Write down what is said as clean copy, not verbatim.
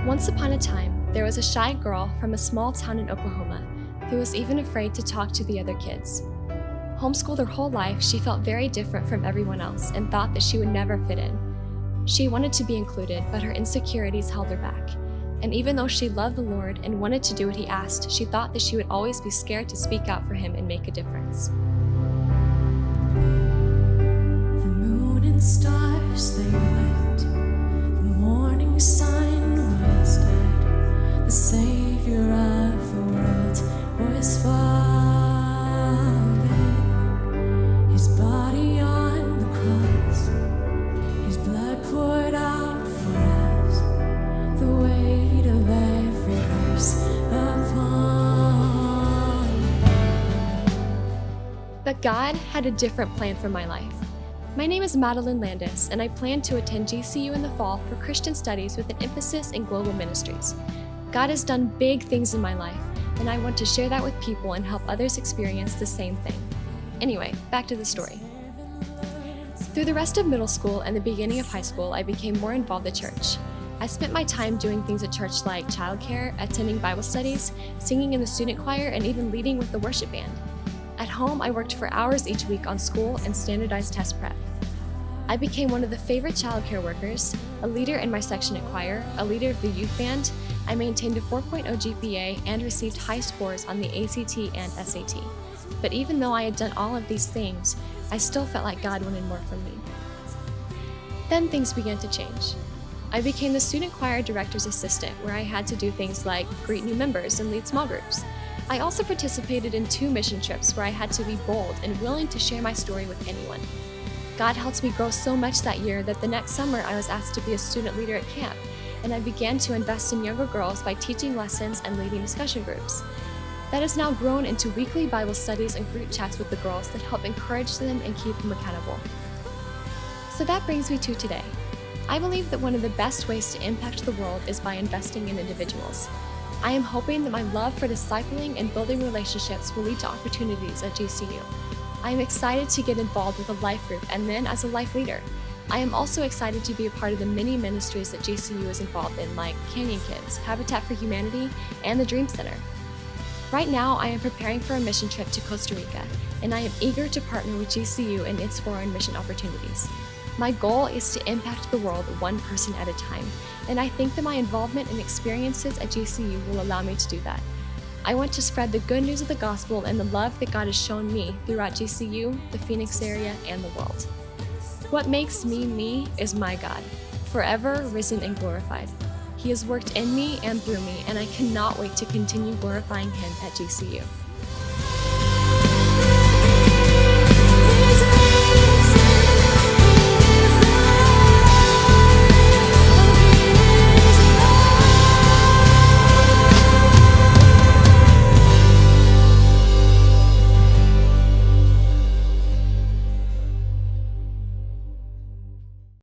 Once upon a time, there was a shy girl from a small town in Oklahoma who was even afraid to talk to the other kids. Homeschooled her whole life, she felt very different from everyone else and thought that she would never fit in. She wanted to be included, but her insecurities held her back. And even though she loved the Lord and wanted to do what He asked, she thought that she would always be scared to speak out for Him and make a difference. The moon and stars, they wept. The morning sun was dead. The Savior of the world was fallen. His body on the cross, His blood poured out for us. The weight of every curse upon Him. But God had a different plan for my life. My name is Madeline and I plan to attend GCU in the fall for Christian studies with an emphasis in global ministries. God has done big things in my life, and I want to share that with people and help others experience the same thing. Anyway, back to the story. Through the rest of middle school and the beginning of high school, I became more involved at church. I spent my time doing things at church like childcare, attending Bible studies, singing in the student choir, and even leading with the worship band. At home, I worked for hours each week on school and standardized test prep. I became one of the favorite childcare workers, a leader in my section at choir, a leader of the youth band. I maintained a 4.0 GPA and received high scores on the ACT and SAT. But even though I had done all of these things, I still felt like God wanted more from me. Then things began to change. I became the student choir director's assistant, where I had to do things like greet new members and lead small groups. I also participated in 2 mission trips where I had to be bold and willing to share my story with anyone. God helped me grow so much that year that the next summer I was asked to be a student leader at camp, and I began to invest in younger girls by teaching lessons and leading discussion groups. That has now grown into weekly Bible studies and group chats with the girls that help encourage them and keep them accountable. So that brings me to today. I believe that one of the best ways to impact the world is by investing in individuals. I am hoping that my love for discipling and building relationships will lead to opportunities at GCU. I am excited to get involved with a life group and then as a life leader. I am also excited to be a part of the many ministries that GCU is involved in, like Canyon Kids, Habitat for Humanity, and the Dream Center. Right now, I am preparing for a mission trip to Costa Rica, and I am eager to partner with GCU in its foreign mission opportunities. My goal is to impact the world one person at a time, and I think that my involvement and experiences at GCU will allow me to do that. I want to spread the good news of the gospel and the love that God has shown me throughout GCU, the Phoenix area, and the world. What makes me me is my God, forever risen and glorified. He has worked in me and through me, and I cannot wait to continue glorifying Him at GCU.